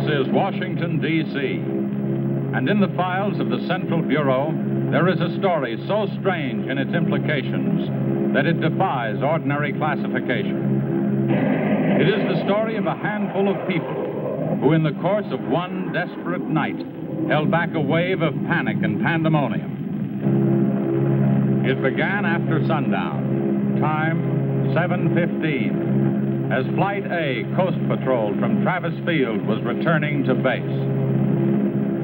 is Washington, D.C., and in the files of the Central Bureau, there is a story so strange in its implications that it defies ordinary classification. It is the story of a handful of people who, in the course of one desperate night, held back a wave of panic and pandemonium. It began after sundown, time 7:15, as Flight A Coast Patrol from Travis Field was returning to base.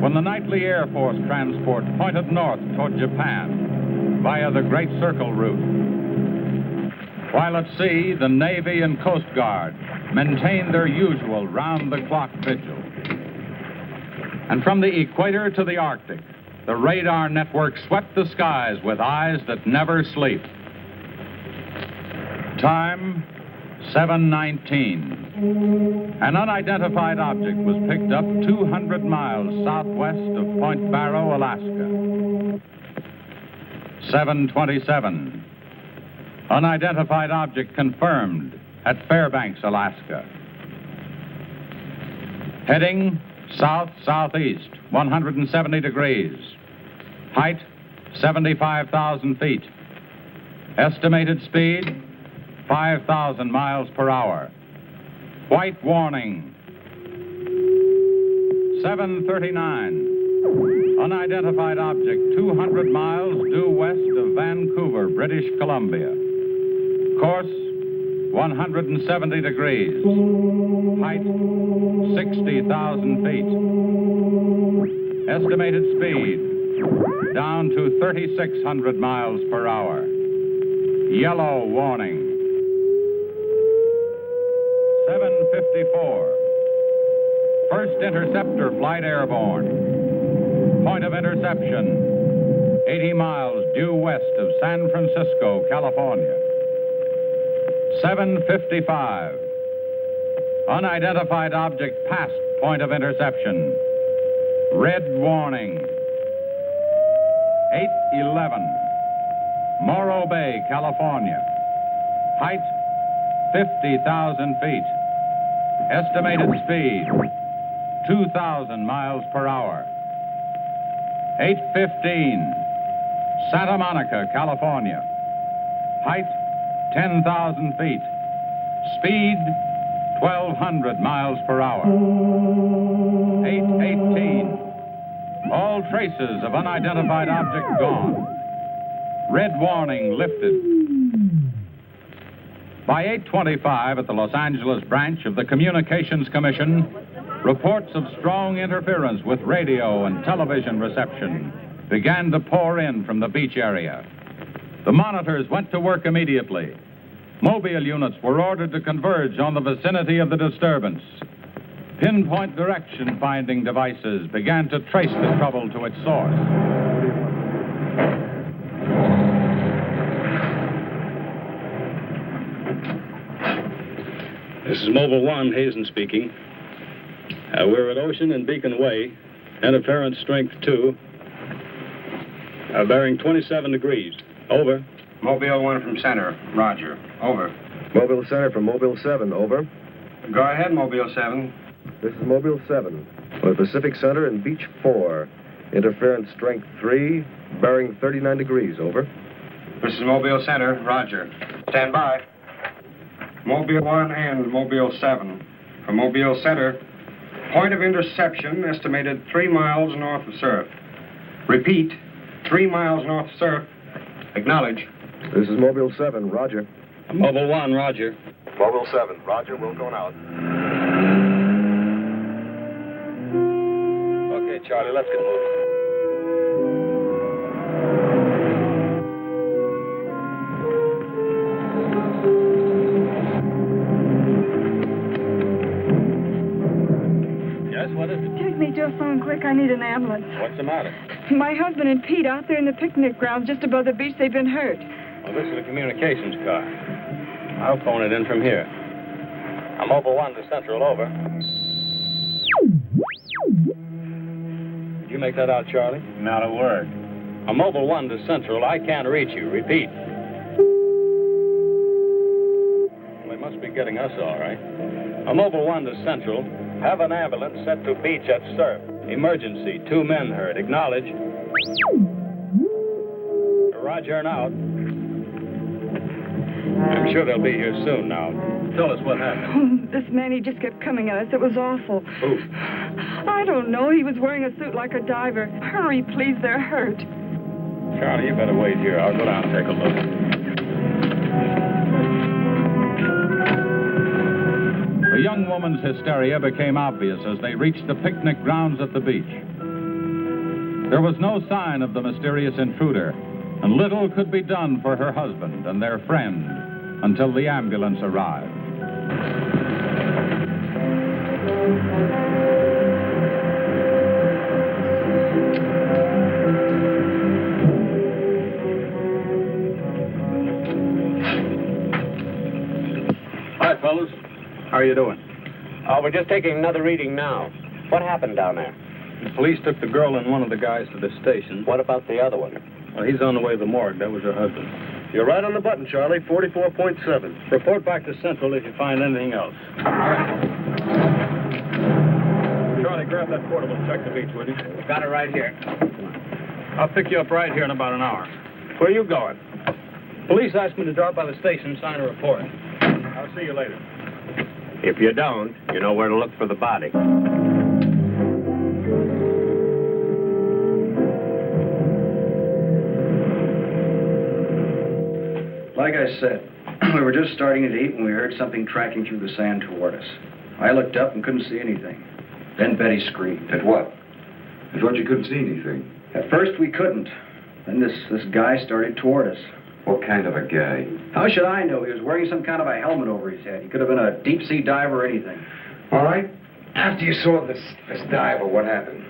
When the nightly Air Force transport pointed north toward Japan via the Great Circle route. While at sea, the Navy and Coast Guard maintained their usual round-the-clock vigil. And from the equator to the Arctic, the radar network swept the skies with eyes that never sleep. Time, 7:19. An unidentified object was picked up 200 miles southwest of Point Barrow, Alaska. 7:27. Unidentified object confirmed at Fairbanks, Alaska. Heading south-southeast, 170 degrees. Height, 75,000 feet. Estimated speed, 5,000 miles per hour. White warning. 7:39. Unidentified object 200 miles due west of Vancouver, British Columbia. Course 170 degrees. Height 60,000 feet. Estimated speed down to 3,600 miles per hour. Yellow warning. 7:54. First interceptor flight airborne. Point of interception, 80 miles due west of San Francisco, California. 7:55. Unidentified object past point of interception. Red warning. 8:11. Morro Bay, California. Height, 50,000 feet. Estimated speed, 2,000 miles per hour. 8:15. Santa Monica, California. Height, 10,000 feet. Speed, 1,200 miles per hour. 8:18. All traces of unidentified object gone. Red warning lifted. By 8:25 at the Los Angeles branch of the Communications Commission, reports of strong interference with radio and television reception began to pour in from the beach area. The monitors went to work immediately. Mobile units were ordered to converge on the vicinity of the disturbance. Pinpoint direction finding devices began to trace the trouble to its source. This is Mobile 1, Hazen speaking. We're at Ocean and Beacon Way, interference strength 2, bearing 27 degrees. Over. Mobile 1 from center, roger. Over. Mobile Center from Mobile 7, over. Go ahead, Mobile 7. This is Mobile 7, with Pacific Center and Beach 4. Interference strength 3, bearing 39 degrees, over. This is Mobile Center, roger. Stand by. Mobile 1 and Mobile 7. From Mobile Center, point of interception estimated 3 miles north of surf. Repeat, 3 miles north of surf. Acknowledge. This is Mobile 7, roger. Mobile 1, roger. Mobile 7, roger, we're going out. Okay, Charlie, let's get moving. Yes, what is it? Take me to a phone quick. I need an ambulance. What's the matter? My husband and Pete out there in the picnic grounds just above the beach. They've been hurt. Well, this is a communications car. I'll phone it in from here. I'm Mobile 1 to Central, over. Did you make that out, Charlie? Not a word. I'm Mobile 1 to Central. I can't reach you. Repeat. Well, they must must be getting us all right. A Mobile 1 to Central. Have an ambulance set to beach at Surf. Emergency. 2 men hurt. Acknowledge. Roger and out. I'm sure they'll be here soon now. Tell us what happened. Oh, this man, he just kept coming at us. It was awful. Who? I don't know. He was wearing a suit like a diver. Hurry, please. They're hurt. Charlie, you better wait here. I'll go down and take a look. The young woman's hysteria became obvious as they reached the picnic grounds at the beach. There was no sign of the mysterious intruder, and little could be done for her husband and their friend until the ambulance arrived. Hi, fellas. How are you doing? We're just taking another reading now. What happened down there? The police took the girl and one of the guys to the station. What about the other one? Well, he's on the way to the morgue. That was her husband. You're right on the button, Charlie. 44.7. Report back to Central if you find anything else. Charlie, grab that portable and check the beach, will you? Got it right here. I'll pick you up right here in about an hour. Where are you going? Police asked me to drop by the station and sign a report. I'll see you later. If you don't, you know where to look for the body. Like I said, we were just starting to eat when we heard something tracking through the sand toward us. I looked up and couldn't see anything. Then Betty screamed. At what? I thought you couldn't see anything. At first we couldn't. Then this guy started toward us. What kind of a guy? How should I know? He was wearing some kind of a helmet over his head. He could have been a deep-sea diver or anything. All right. After you saw this diver, what happened?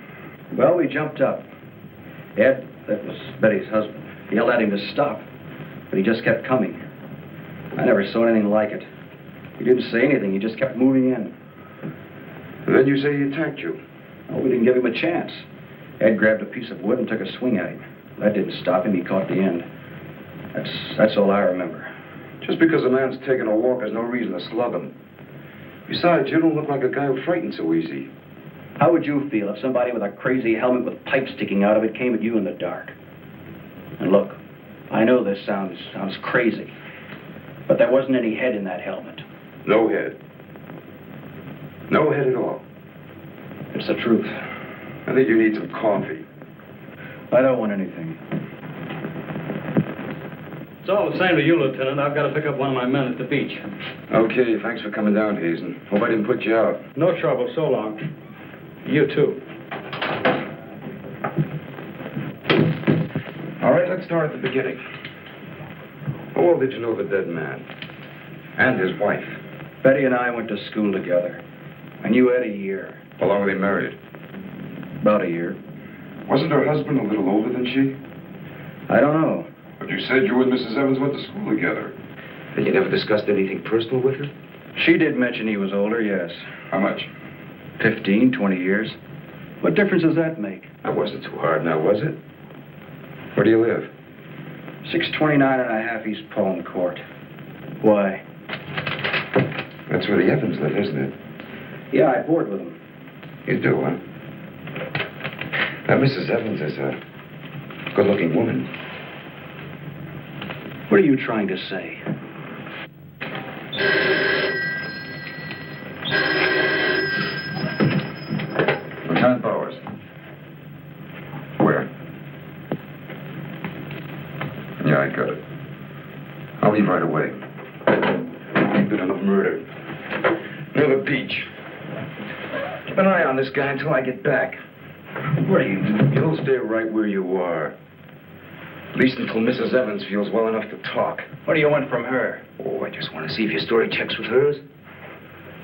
Well, we jumped up. Ed, that was Betty's husband, yelled at him to stop. But he just kept coming. I never saw anything like it. He didn't say anything. He just kept moving in. And then you say he attacked you. Oh, we didn't give him a chance. Ed grabbed a piece of wood and took a swing at him. That didn't stop him. He caught the end. That's all I remember. Just because a man's taking a walk is no reason to slug him. Besides, you don't look like a guy who frightens so easy. How would you feel if somebody with a crazy helmet with pipes sticking out of it came at you in the dark? And look, I know this sounds crazy, but there wasn't any head in that helmet. No head. No head at all. It's the truth. I think you need some coffee. I don't want anything. It's all the same to you, Lieutenant. I've got to pick up one of my men at the beach. Okay, thanks for coming down, Hazen. Hope I didn't put you out. No trouble. So long. You too. All right, let's start at the beginning. How old did you know the dead man? And his wife? Betty and I went to school together. I knew Ed a year. How long were they married? About a year. Wasn't her husband a little older than she? I don't know. But you said you and Mrs. Evans went to school together. And you never discussed anything personal with her? She did mention he was older, yes. How much? 15, 20 years. What difference does that make? That wasn't too hard now, was it? Where do you live? 629 and a half East Palm Court. Why? That's where the Evans live, isn't it? Yeah, I board with them. You do, huh? Now, Mrs. Evans is a good-looking woman. What are you trying to say? Lieutenant Bowers. Where? Yeah, I got it. I'll leave right away. Ain't been enough murder. Near the beach. Keep an eye on this guy until I get back. What are you doing? You'll stay right where you are. At least until Mrs. Evans feels well enough to talk. What do you want from her? Oh, I just want to see if your story checks with hers.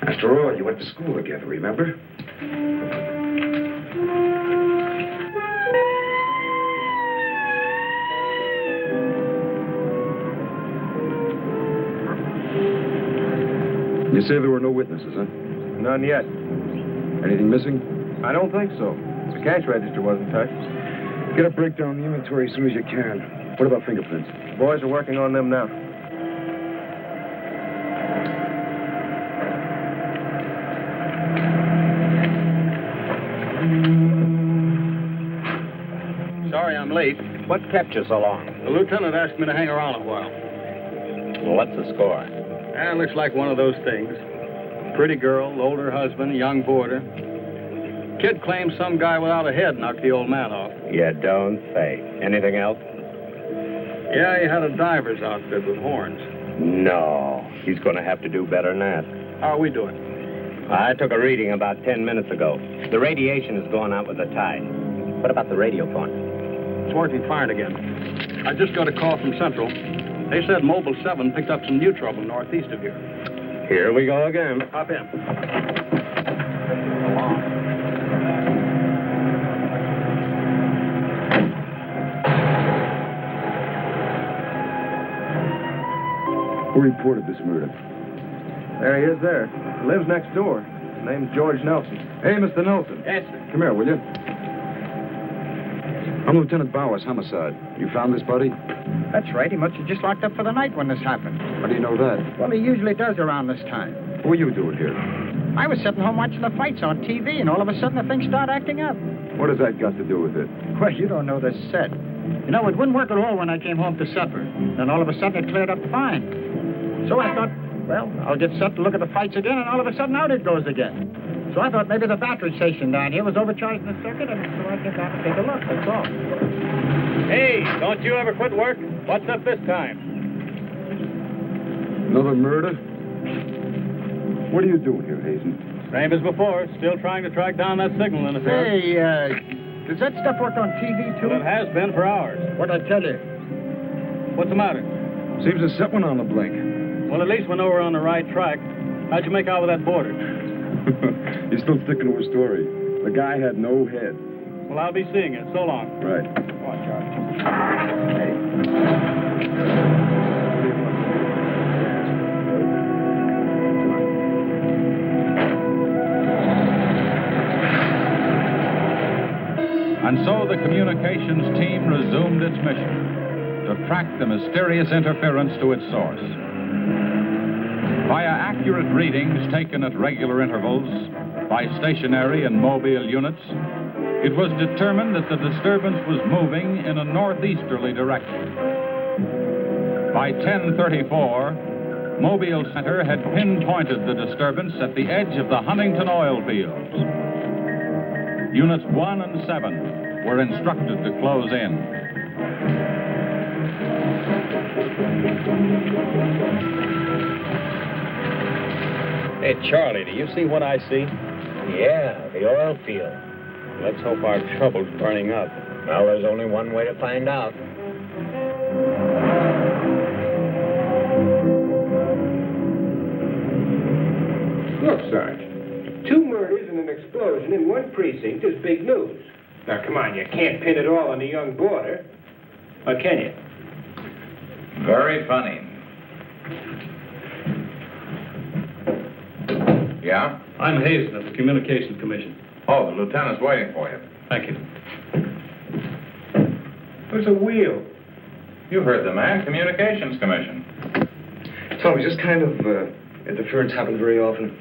After all, you went to school together, remember? You say there were no witnesses, huh? None yet. Anything missing? I don't think so. The cash register wasn't touched. Get a breakdown of the inventory as soon as you can. What about fingerprints? The boys are working on them now. What kept you so long? The lieutenant asked me to hang around a while. Well, what's the score? It looks like one of those things. Pretty girl, older husband, young boarder. Kid claims some guy without a head knocked the old man off. You don't say. Anything else? Yeah, he had a diver's outfit with horns. No. He's going to have to do better than that. How are we doing? I took a reading about 10 minutes ago. The radiation is going out with the tide. What about the radio phone? It's working fine again. I just got a call from Central. They said Mobile 7 picked up some new trouble northeast of here. Here we go again. Hop in. Who reported this murder? There he is there. He lives next door. His name's George Nelson. Hey, Mr. Nelson. Yes, sir. Come here, will you? I'm Lieutenant Bowers, homicide. You found this body? That's right. He must have just locked up for the night when this happened. How do you know that? Well, he usually does around this time. What were you doing here? I was sitting home watching the fights on TV, and all of a sudden the thing started acting up. What has that got to do with it? Well, you don't know the set. You know, it wouldn't work at all when I came home to supper. Then all of a sudden it cleared up fine. So I thought, well, I'll get set to look at the fights again, and all of a sudden out it goes again. So I thought maybe the battery station down here was overcharging the circuit, and so I came down to take a look, that's all. Hey, don't you ever quit work? What's up this time? Another murder? What are you doing here, Hazen? Same as before. Still trying to track down that signal interference. Hey, does that stuff work on TV, too? Well, it has been for hours. What'd I tell you? What's the matter? Seems there's something on the blink. Well, at least we know we're on the right track. How'd you make out with that boarder? You're still sticking to a story. The guy had no head. Well, I'll be seeing it. So long. Right. Come on, Charlie. And so the communications team resumed its mission to track the mysterious interference to its source. Via accurate readings taken at regular intervals by stationary and mobile units, it was determined that the disturbance was moving in a northeasterly direction. By 10:34, Mobile Center had pinpointed the disturbance at the edge of the Huntington oil fields. Units 1 and 7 were instructed to close in. Hey, Charlie, do you see what I see? Yeah, the oil field. Let's hope our trouble's burning up. Well, there's only one way to find out. Look, Sarge. 2 murders and an explosion in one precinct is big news. Now, come on, you can't pin it all on the young boarder. Or can you? Very funny. Yeah? I'm Hazen of the Communications Commission. Oh, the lieutenant's waiting for you. Thank you. What's a wheel? You heard the man, Communications Commission. Tell me, just kind of interference happen very often?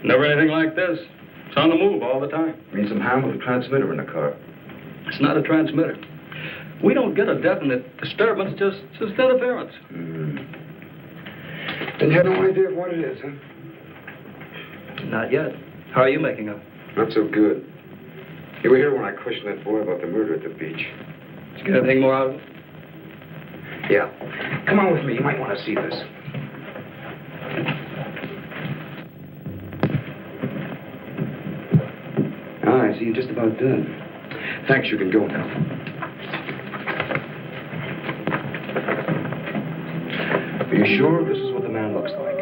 Never anything like this. It's on the move all the time. I mean, some harm with a transmitter in the car. It's not a transmitter. We don't get a definite disturbance, just interference. Then you have no idea of what it is, huh? Not yet. How are you making up? Not so good. You were here when I questioned that boy about the murder at the beach. Did you get anything more out of it? Yeah. Come on with me. You might want to see this. Ah, I see you're just about done. Thanks. You can go now. Are you sure this is what the man looks like?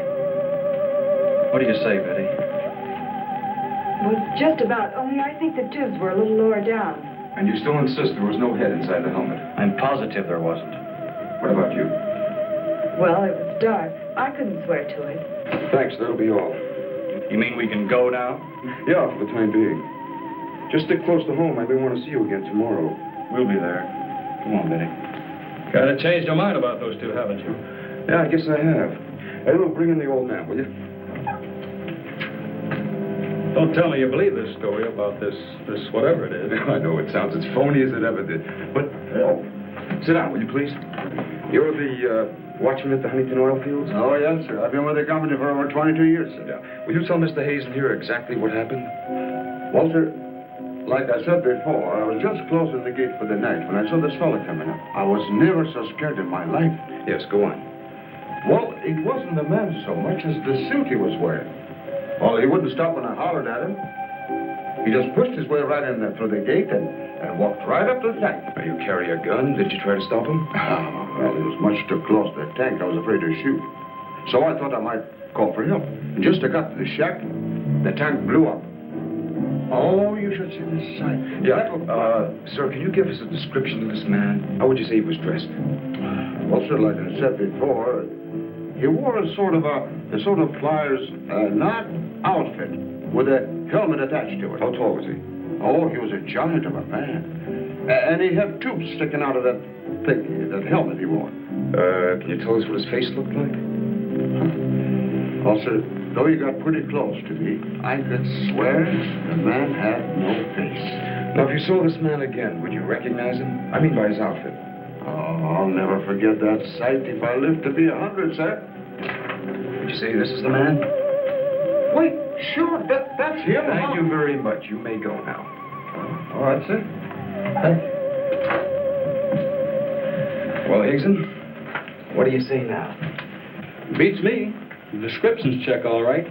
What do you say, Betty? Well, just about, only I think the tubes were a little lower down. And you still insist there was no head inside the helmet? I'm positive there wasn't. What about you? Well, it was dark. I couldn't swear to it. Thanks. That'll be all. You mean we can go now? Yeah, for the time being. Just stick close to home. I may want to see you again tomorrow. We'll be there. Come on, Betty. Kind of changed your mind about those two, haven't you? Yeah, I guess I have. Hey, look, bring in the old man, will you? Don't tell me you believe this story about this whatever it is. I know it sounds as phony as it ever did. But, sit down, will you please? You're the watchman at the Huntington oil fields? Oh, yes, sir. I've been with the company for over 22 years, sir. Yeah. Will you tell Mr. Hazen here exactly what happened? Well, sir, like I said before, I was just closing the gate for the night when I saw this fella coming up. I was never so scared in my life. Yes, go on. Well, it wasn't the man so much as the suit he was wearing. Well, he wouldn't stop when I hollered at him. He just pushed his way right in there through the gate and walked right up to the tank. Now, you carry a gun? Did you try to stop him? Well, he was much too close to the tank. I was afraid to shoot. So I thought I might call for help. And just as I got to the shack, the tank blew up. Oh, you should see the sight. Yeah, sir, can you give us a description of this man? How would you say he was dressed? Well, sir, like I said before, he wore a sort of flyer's knot outfit with a helmet attached to it. How tall was he? Oh, he was a giant of a man. And he had tubes sticking out of that thing, that helmet he wore. Can you tell us what his face looked like? Well, sir, though he got pretty close to me, I could swear the man had no face. Now, if you saw this man again, would you recognize him? I mean by his outfit. Oh, I'll never forget that sight if I live to be 100, sir. Would you say this is the man? Wait, sure, that's him. Thank you very much. You may go now. All right, sir. Thank you. Well, Hazen, what do you say now? Beats me. The descriptions check all right.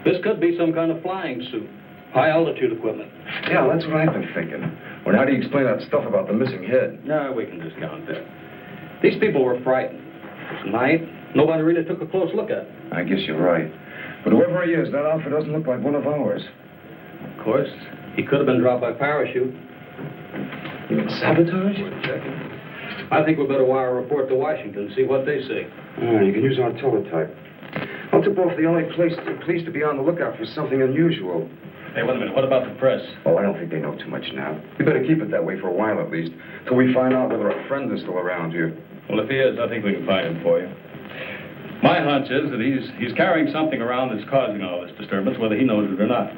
This could be some kind of flying suit. High-altitude equipment. Yeah, that's what I've been thinking. Well, how do you explain that stuff about the missing head? No, we can discount that. These people were frightened. It was night. Nobody really took a close look at it. I guess you're right. But whoever he is, that outfit doesn't look like one of ours. Of course, he could have been dropped by parachute. You mean sabotage? We're checking. I think we better wire a report to Washington and see what they say. Oh, you can use our teletype. I'll tip off the LA police to be on the lookout for something unusual. Hey, wait a minute. What about the press? Oh, I don't think they know too much now. We better keep it that way for a while at least, till we find out whether our friend is still around here. Well, if he is, I think we can find him for you. My hunch is that he's carrying something around that's causing all this disturbance, whether he knows it or not.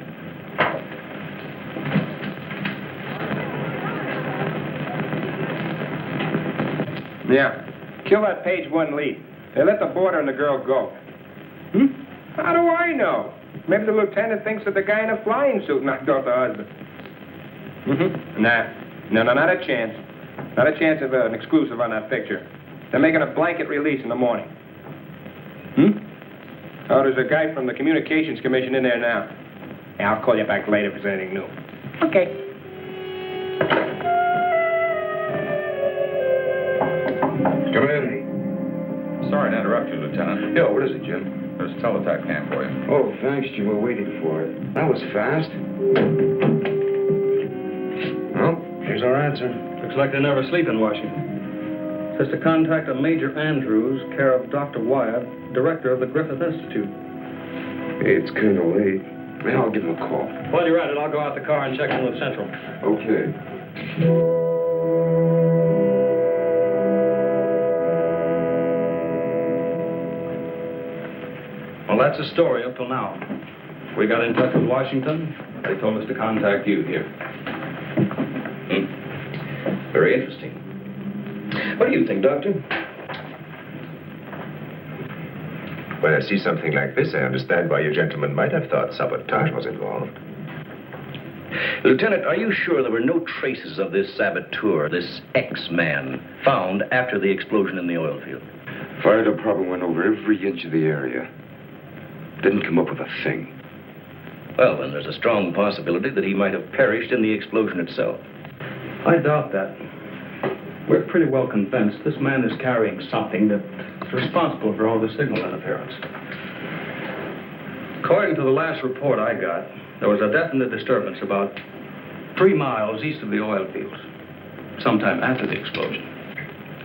Yeah. Kill that page one lead. They let the boarder and the girl go. How do I know? Maybe the lieutenant thinks that the guy in a flying suit knocked off the husband. No, not a chance. Not a chance of an exclusive on that picture. They're making a blanket release in the morning. Oh, there's a guy from the Communications Commission in there now. Yeah, I'll call you back later if there's anything new. Okay. Come in. Sorry to interrupt you, Lieutenant. Yeah, what is it, Jim? There's a teletype cam for you. Oh, thanks, Jim. We're waiting for it. That was fast. Well, here's our answer. Looks like they never sleep in Washington. Says to contact a Major Andrews, care of Dr. Wyatt, director of the Griffith Institute. Hey, it's kind of late. Maybe I'll give him a call. While you're at it, I'll go out the car and check in with Central. Okay. Well, that's the story up till now. We got in touch with Washington. They told us to contact you here. Very interesting. What do you think, Doctor? When I see something like this, I understand why you gentlemen might have thought sabotage was involved. Lieutenant, are you sure there were no traces of this saboteur, this X-man, found after the explosion in the oil field? Fire department went over every inch of the area. Didn't come up with a thing. Well, then there's a strong possibility that he might have perished in the explosion itself. I doubt that. We're pretty well convinced this man is carrying something that's responsible for all the signal interference. According to the last report I got, there was a definite disturbance about 3 miles east of the oil fields, sometime after the explosion.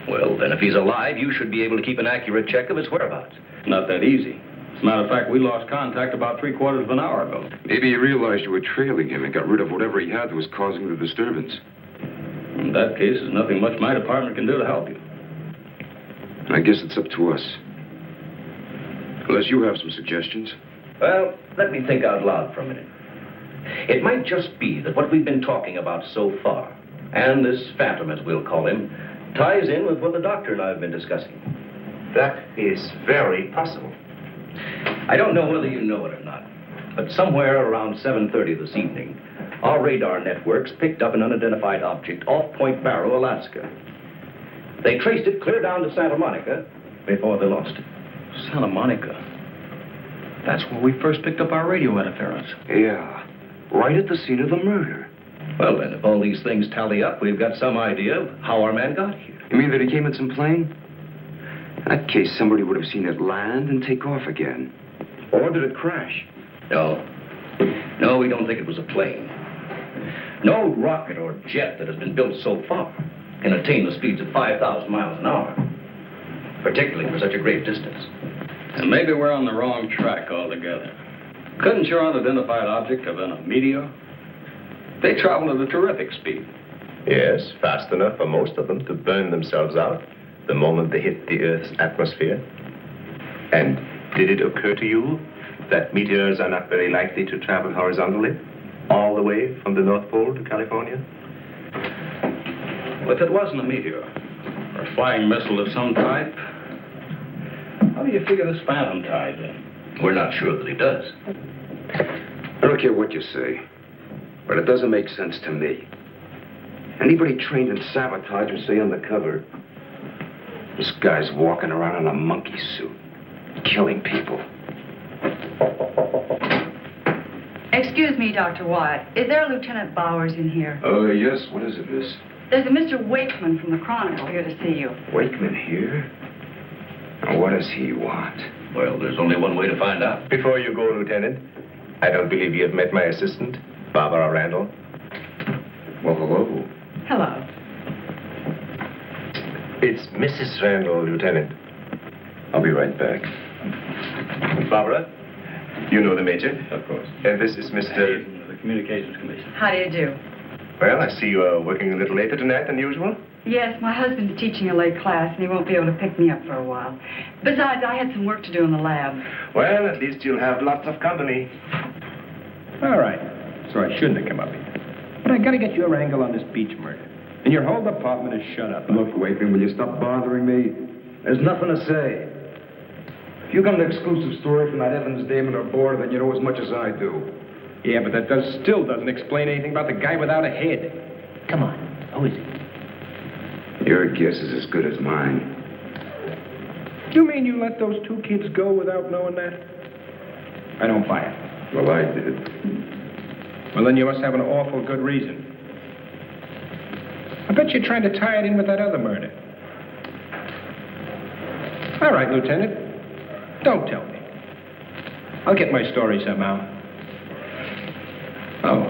Well, then if he's alive, you should be able to keep an accurate check of his whereabouts. Not that easy. As a matter of fact, we lost contact about 3/4 of an hour ago. Maybe he realized you were trailing him and got rid of whatever he had that was causing the disturbance. In that case, there's nothing much my department can do to help you. I guess it's up to us. Unless you have some suggestions. Well, let me think out loud for a minute. It might just be that what we've been talking about so far, and this phantom, as we'll call him, ties in with what the doctor and I have been discussing. That is very possible. I don't know whether you know it or not, but somewhere around 7:30 this evening, our radar networks picked up an unidentified object off Point Barrow, Alaska. They traced it clear down to Santa Monica before they lost it. Santa Monica? That's where we first picked up our radio interference. Yeah, right at the scene of the murder. Well, then, if all these things tally up, we've got some idea of how our man got here. You mean that he came in some plane? In that case, somebody would have seen it land and take off again. Or did it crash? No. No, we don't think it was a plane. No rocket or jet that has been built so far can attain the speeds of 5,000 miles an hour, particularly for such a great distance. And maybe we're on the wrong track altogether. Couldn't your unidentified object have been a meteor? They travel at a terrific speed. Yes, fast enough for most of them to burn themselves out the moment they hit the Earth's atmosphere. And did it occur to you that meteors are not very likely to travel horizontally, all the way from the North Pole to California? Well, if it wasn't a meteor, or a flying missile of some type, how do you figure this phantom ties in? We're not sure that he does. I don't care what you say, but it doesn't make sense to me. Anybody trained in sabotage would stay undercover. This guy's walking around in a monkey suit, killing people. Excuse me, Dr. Wyatt. Is there a Lieutenant Bowers in here? Oh, yes. What is it, miss? There's a Mr. Wakeman from the Chronicle here to see you. Wakeman here? Now, what does he want? Well, there's only one way to find out. Before you go, Lieutenant, I don't believe you have met my assistant, Barbara Randall. Well, hello. Hello. It's Mrs. Randall, Lieutenant. I'll be right back. Barbara, you know the Major? Of course. And this is Mr. The Communications Commission. How do you do? Well, I see you are working a little later tonight than usual. Yes, my husband's teaching a late class, and he won't be able to pick me up for a while. Besides, I had some work to do in the lab. Well, at least you'll have lots of company. All right. So I shouldn't have come up here. But I gotta get your angle on this Beach murder. And your whole department is shut up. Look, Wakeman, will you stop bothering me? There's nothing to say. If you got an exclusive story from that Evans Damon or Board, then you know as much as I do. Yeah, but that still doesn't explain anything about the guy without a head. Come on. Who is he? Your guess is as good as mine. You mean you let those two kids go without knowing that? I don't buy it. Well, I did. Well, then you must have an awful good reason. I bet you're trying to tie it in with that other murder. All right, Lieutenant. Don't tell me. I'll get my story somehow. Oh,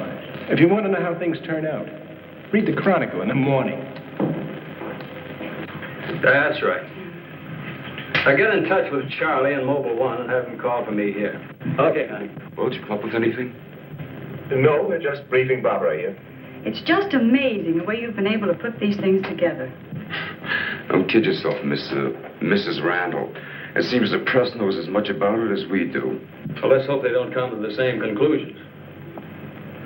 if you want to know how things turn out, read the Chronicle in the morning. That's right. Now get in touch with Charlie in Mobile 1 and have him call for me here. Okay, honey. Well, did you come up with anything? No, we're just briefing Barbara here. It's just amazing the way you've been able to put these things together. Don't kid yourself, Mrs. Randall. It seems the press knows as much about it as we do. Well, let's hope they don't come to the same conclusions.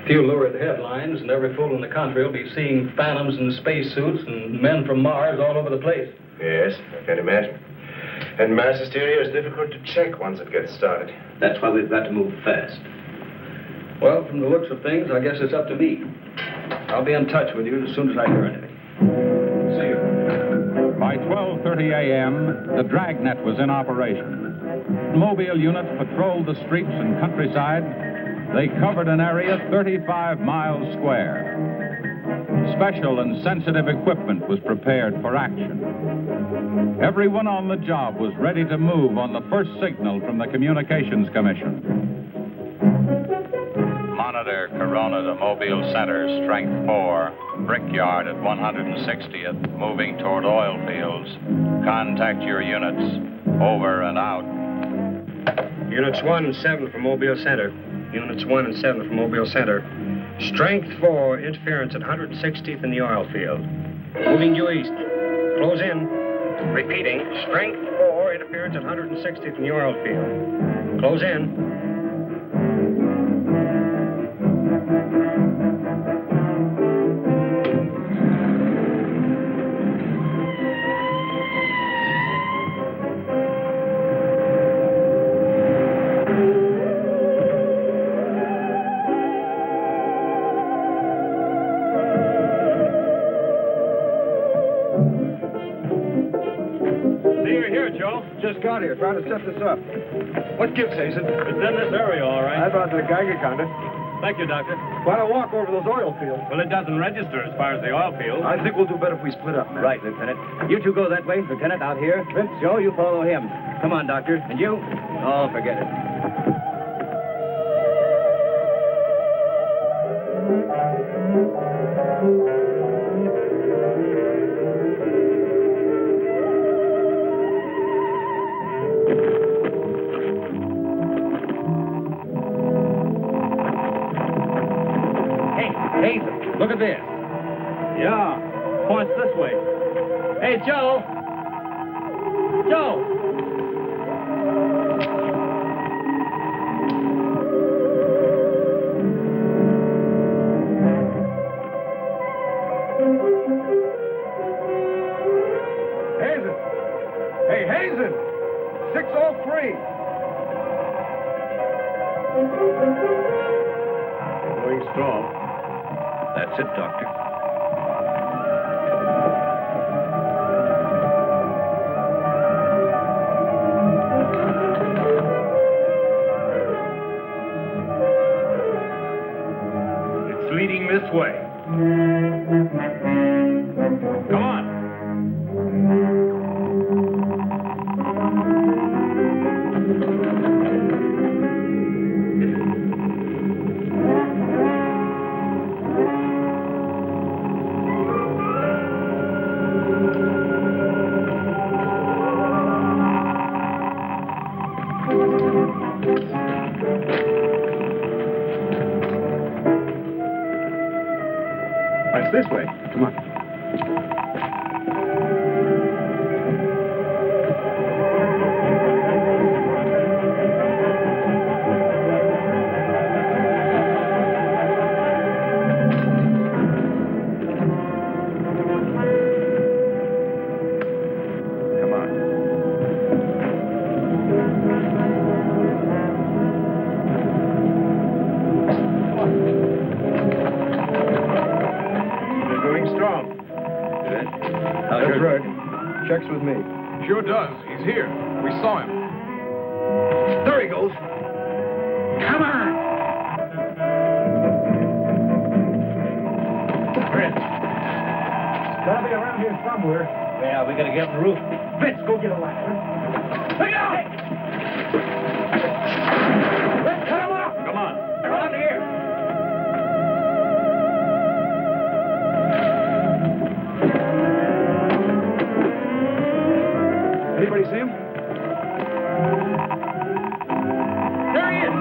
A few lurid headlines, and every fool in the country will be seeing phantoms in spacesuits and men from Mars all over the place. Yes, I can imagine. And mass hysteria is difficult to check once it gets started. That's why we've got to move fast. Well, from the looks of things, I guess it's up to me. I'll be in touch with you as soon as I hear anything. See you. By 12:30 a.m., the dragnet was in operation. Mobile units patrolled the streets and countryside. They covered an area 35 miles square. Special and sensitive equipment was prepared for action. Everyone on the job was ready to move on the first signal from the Communications Commission. Monitor Corona to Mobile Center, strength 4, Brickyard at 160th, moving toward oil fields. Contact your units. Over and out. Units 1 and 7 from Mobile Center. Units 1 and 7 from Mobile Center. Strength 4, interference at 160th in the oil field. Moving due east. Close in. Repeating, strength 4, interference at 160th in the oil field. Close in. Scott here, trying to set this up. What gives, Hazen? It's in this area, all right. I brought the Geiger counter. Thank you, Doctor. Why don't walk over those oil fields? Well, it doesn't register as far as the oil field. I think we'll do better if we split up, man. Right, Lieutenant. You two go that way, Lieutenant, out here. Joe, you follow him. Come on, Doctor. And you? Oh, forget it. Hey, look at this. Yeah, points this way. Hey, Joe. Joe. Hazen! Hey, Hazen! 603! Going strong. That's it, Doctor. It's leading this way. Come on. It's this way. Come on. That's right. Checks with me. Sure does. He's here. We saw him. There he goes. Come on. Fritz. Gotta be around here somewhere. Yeah, we gotta get up the roof. Fitz, go get a ladder. Look out! Let's cut him off. Come on. Around here. Anybody see him? There he is.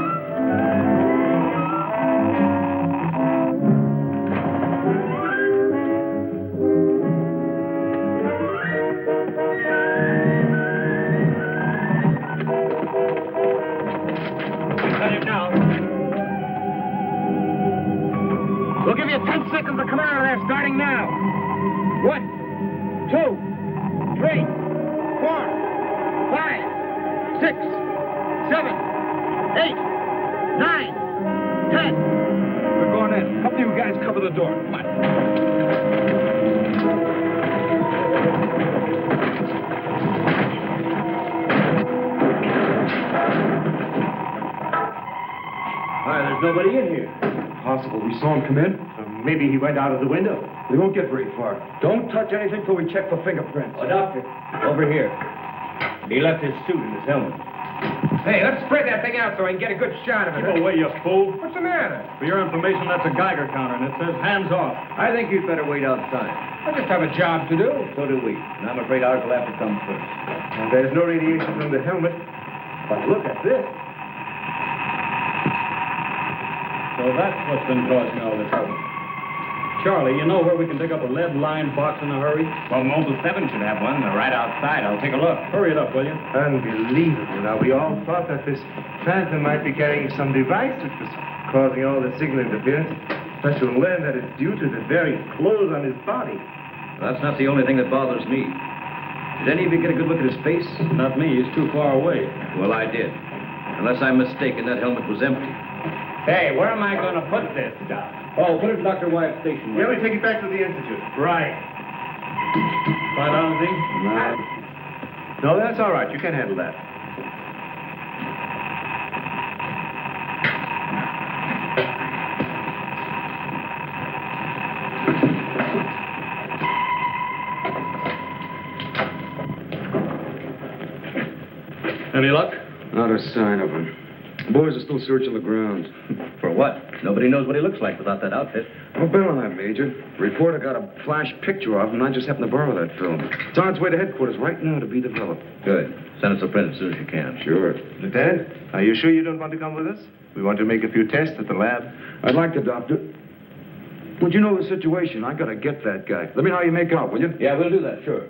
Cut him now. We'll give you 10 seconds to come out of there, starting now. 1, 2, 3, 4, 5, 6, 7, 8, 9, 10. We're going in. Couple of you guys cover the door. Come on. Why, there's nobody in here. Possible. We saw him come in. Maybe he went out of the window. We won't get very far. Don't touch anything till we check for fingerprints. Oh, Doctor, over here. He left his suit and his helmet. Hey, let's spread that thing out so I can get a good shot of it. Keep away, you fool. What's the matter? For your information, that's a Geiger counter, and it says hands off. I think you'd better wait outside. I just have a job to do. So do we. And I'm afraid ours will have to come first. And there's no radiation from the helmet. But look at this. So that's what's been causing all this trouble. Charlie, you know where we can pick up a lead-lined box in a hurry? Well, Mobile 7 should have one. They're right outside. I'll take a look. Hurry it up, will you? Unbelievable. Now, we all thought that this phantom might be carrying some device that was causing all the signal interference. But you'll learn that it's due to the very clothes on his body. That's not the only thing that bothers me. Did any of you get a good look at his face? Not me. He's too far away. Well, I did. Unless I'm mistaken, that helmet was empty. Hey, where am I going to put this stuff? Oh, put it in Dr. Wyatt's station. Yeah, we take it back to the Institute. Right. Find out anything? No. No, that's all right. You can handle that. Any luck? Not a sign of him. The boys are still searching the grounds. For what? Nobody knows what he looks like without that outfit. I'll bet on that, Major. The reporter got a flash picture of him, and I just happened to borrow that film. It's on its way to headquarters right now to be developed. Good. Send us a print as soon as you can. Sure. Lieutenant, are you sure you don't want to come with us? We want to make a few tests at the lab. I'd like to, Doctor. Would you know the situation? I gotta get that guy. Let me know how you make out, will you? Yeah, we'll do that, sure.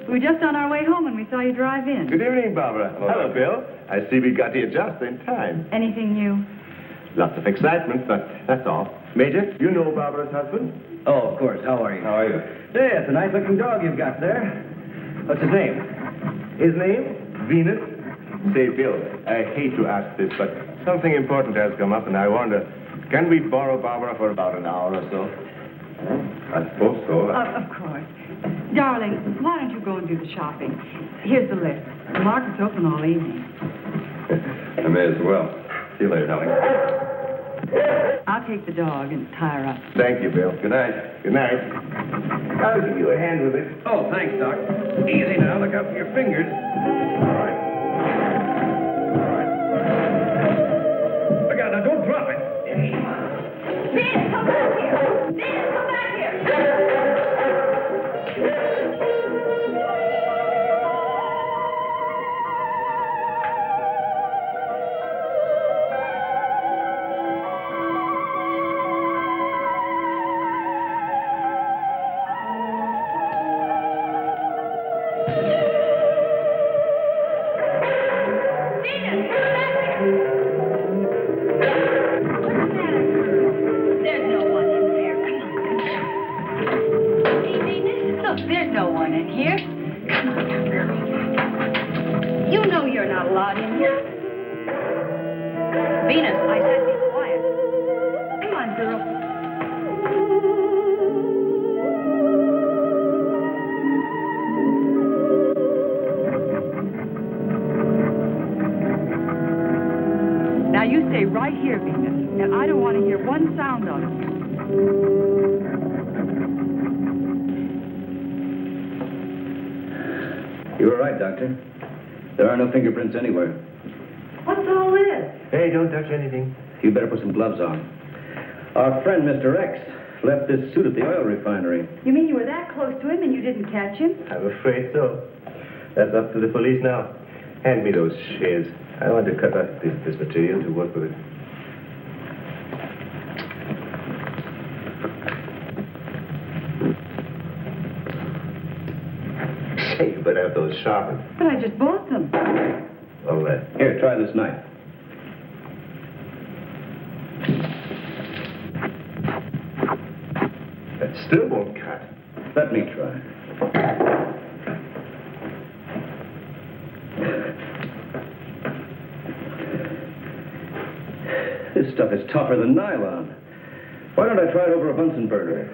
We were just on our way home when we saw you drive in. Good evening, Barbara. Hello, Bill. I see we got here just in time. Anything new? Lots of excitement, but that's all. Major, you know Barbara's husband? Oh, of course. How are you? How are you? Hey, it's a nice-looking dog you've got there. What's his name? His name? Venus. Say, Bill, I hate to ask this, but something important has come up, and I wonder, can we borrow Barbara for about an hour or so? I suppose so. Of course. Darling, why don't you go and do the shopping? Here's the list. The market's open all evening. I may as well. See you later, darling. I'll take the dog and tie her up. Thank you, Bill. Good night. Good night. I'll give you a hand with it. Oh, thanks, Doc. Easy now. Look out for your fingers. All right. Look out now. Don't drop it. Ben, come back here. Ben, come back here. You were right, Doctor. There are no fingerprints anywhere. What's all this? Hey, don't touch anything. You better put some gloves on. Our friend, Mr. X, left this suit at the oil refinery. You mean you were that close to him and you didn't catch him? I'm afraid so. That's up to the police now. Hand me those shears. I want to cut up this material to work with it. Hey, you better have those sharpened. But I just bought them. Well, here, try this knife. That still won't cut. Let me try. This stuff is tougher than nylon. Why don't I try it over a Bunsen burner?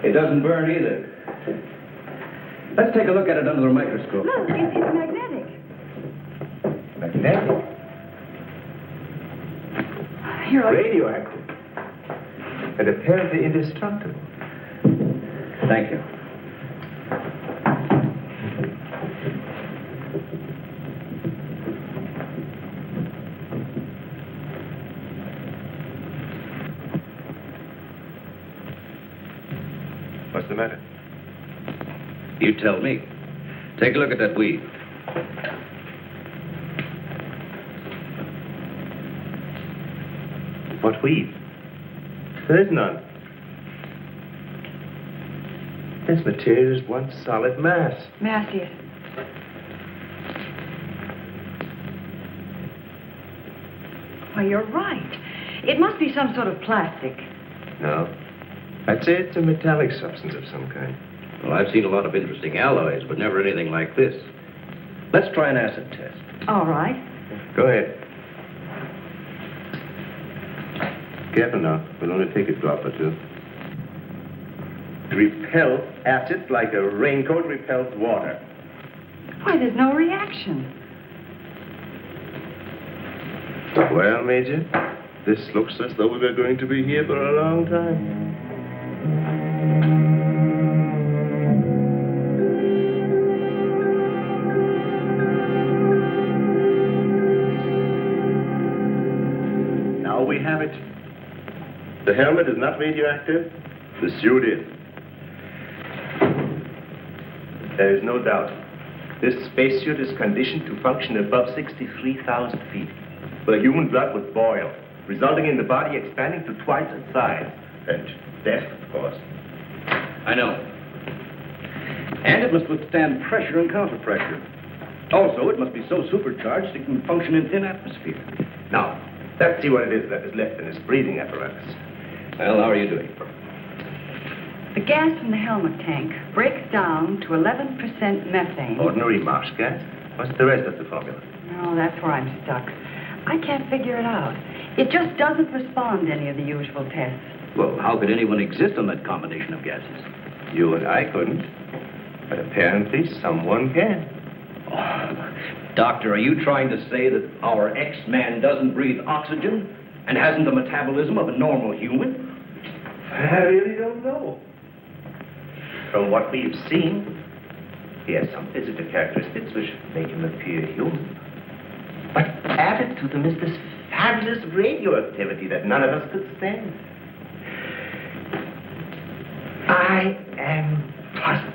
Hey, doesn't burn either. Let's take a look at it under the microscope. Look, it's magnetic. Magnetic? Here, Radioactive. And apparently indestructible. Thank you. What's the matter? You tell me. Take a look at that weed. What weed? There is none. This material is one solid mass. May I see it? Why, you're right. It must be some sort of plastic. No. I'd say it's a metallic substance of some kind. Well, I've seen a lot of interesting alloys, but never anything like this. Let's try an acid test. All right. Go ahead. Careful now. We'll only take a drop or two. Repel acid like a raincoat repels water. Why, there's no reaction. Well, Major, this looks as though we were going to be here for a long time. Now we have it. The helmet is not radioactive. The suit is. There is no doubt. This spacesuit is conditioned to function above 63,000 feet, where human blood would boil, resulting in the body expanding to twice its size. And death, of course. I know. And it must withstand pressure and counterpressure. Also, it must be so supercharged it can function in thin atmosphere. Now, let's see what it is that is left in this breathing apparatus. Well, how are you doing? The gas from the helmet tank breaks down to 11% methane. Ordinary marsh gas? What's the rest of the formula? No, that's where I'm stuck. I can't figure it out. It just doesn't respond to any of the usual tests. Well, how could anyone exist on that combination of gases? You and I couldn't. But apparently someone can. Oh, Doctor, are you trying to say that our X-Man doesn't breathe oxygen and hasn't the metabolism of a normal human? I really don't know. From what we've seen, he has some physical characteristics which make him appear human. But added to them is this fabulous radioactivity that none of us could stand. I am puzzled.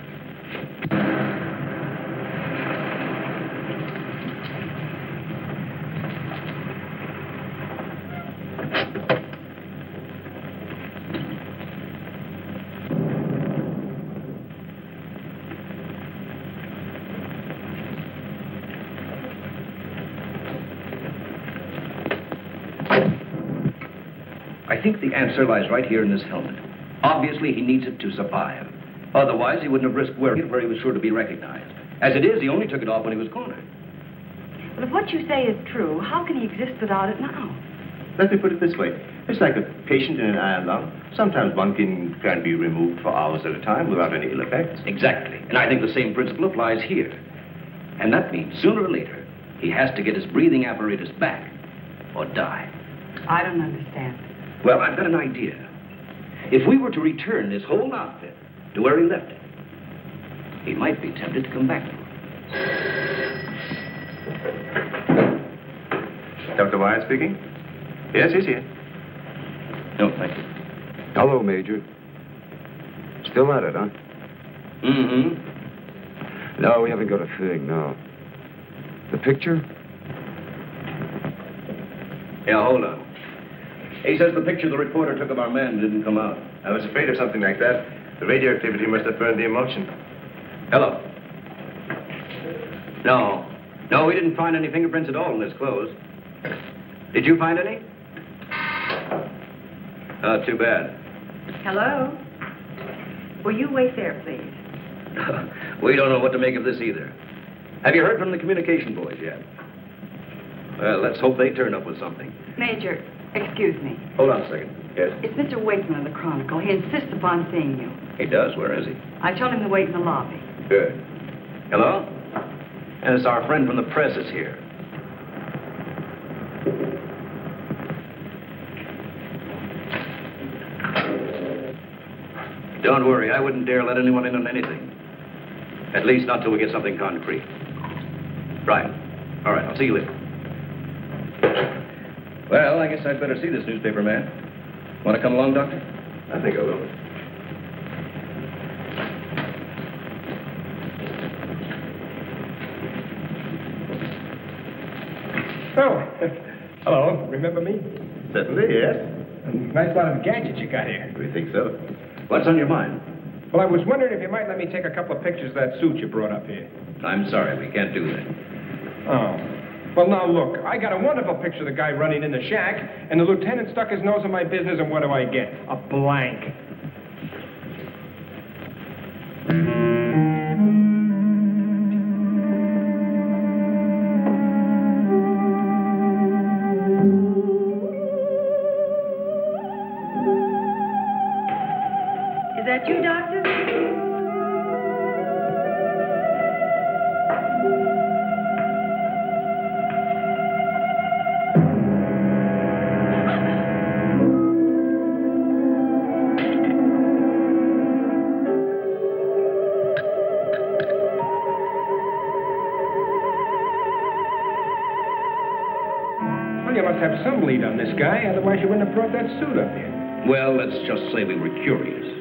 I think the answer lies right here in this helmet. Obviously, he needs it to survive. Otherwise, he wouldn't have risked wearing it where he was sure to be recognized. As it is, he only took it off when he was cornered. But if what you say is true, how can he exist without it now? Let me put it this way. It's like a patient in an iron lung. Sometimes one can be removed for hours at a time without any ill effects. Exactly. And I think the same principle applies here. And that means sooner or later, he has to get his breathing apparatus back or die. I don't understand. Well, I've got an idea. If we were to return this whole outfit to where he left it, he might be tempted to come back for it. Dr. Wyatt speaking? Yes, he's here. No, thank you. Hello, Major. Still at it, huh? Mm-hmm. No, we haven't got a thing, no. The picture? Yeah, hold on. He says the picture the reporter took of our man didn't come out. I was afraid of something like that. The radioactivity must have burned the emulsion. Hello. No. No, we didn't find any fingerprints at all in his clothes. Did you find any? Oh, too bad. Hello? Will you wait there, please? We don't know what to make of this either. Have you heard from the communication boys yet? Well, let's hope they turn up with something. Major, excuse me. Hold on a second. Yes? It's Mr. Wakeman of the Chronicle. He insists upon seeing you. He does. Where is he? I told him to wait in the lobby. Good. Hello? And it's our friend from the press is here. Don't worry. I wouldn't dare let anyone in on anything. At least not till we get something concrete. Right. All right. I'll see you later. Well, I guess I'd better see this newspaper man. Want to come along, Doctor? I think I will. Oh, hello. Remember me? Certainly, yes. Nice lot of gadgets you got here. We think so. What's on your mind? Well, I was wondering if you might let me take a couple of pictures of that suit you brought up here. I'm sorry. We can't do that. Oh. Well, now, look. I got a wonderful picture of the guy running in the shack, and the lieutenant stuck his nose in my business, and what do I get? A blank. Is that you, Doctor? Well, you must have some lead on this guy, otherwise you wouldn't have brought that suit up here. Well, let's just say we were curious.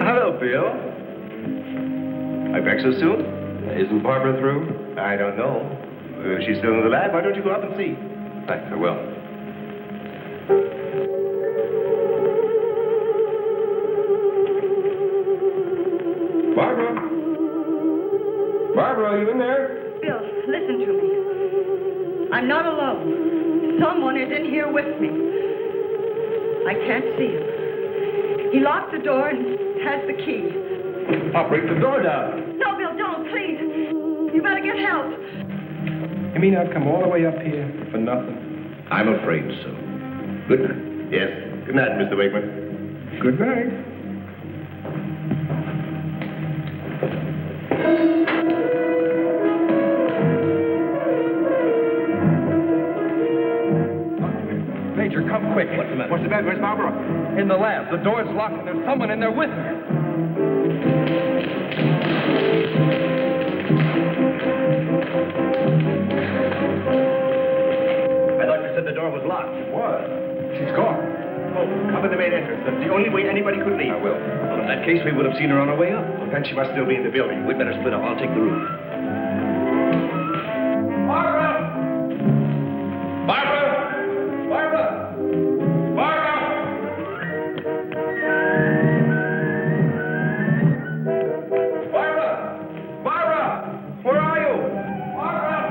Hello, Bill. I back so soon? Isn't Barbara through? I don't know. She's still in the lab. Why don't you go up and see? Thanks, I will. Barbara? Barbara, are you in there? Bill, listen to me. I'm not alone. Someone is in here with me. I can't see him. He locked the door and has the key. I'll break the door down. No, Bill, don't, please. You better get help. You mean I've come all the way up here for nothing? I'm afraid so. Good night. Yes. Good night, Mr. Wakeman. Good night. Major, come quick. What's the matter? What's the matter? Where's Barbara? In the lab. The door's locked and there's someone in there with her. I thought you said the door was locked. It was. She's gone. Oh, come to the main entrance. That's the only way anybody could leave. I will. Well, in that case, we would have seen her on our way up. Well, then she must still be in the building. We'd better split up. I'll take the roof. Barbara! Barbara! Barbara! Barbara! Barbara! Barbara! Where are you? Barbara!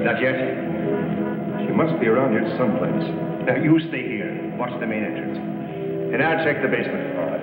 Not yet. She must be around here someplace. Now, you stay here. Watch the main entrance. And I'll check the basement. All right.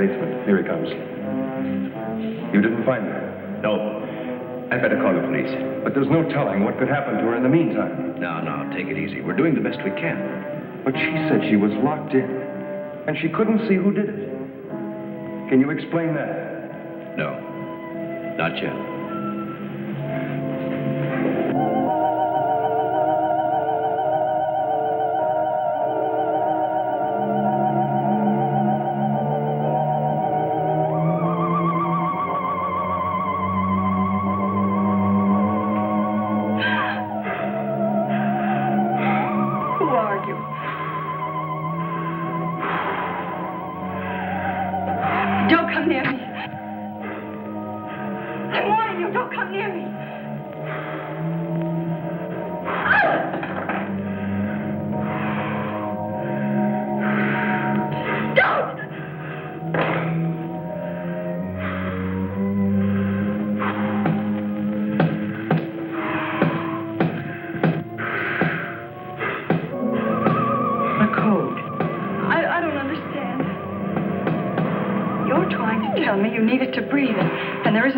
basement. Here he comes. You didn't find her? No. I'd better call the police. But there's no telling what could happen to her in the meantime. No, take it easy. We're doing the best we can. But she said she was locked in, and she couldn't see who did it. Can you explain that? No. Not yet.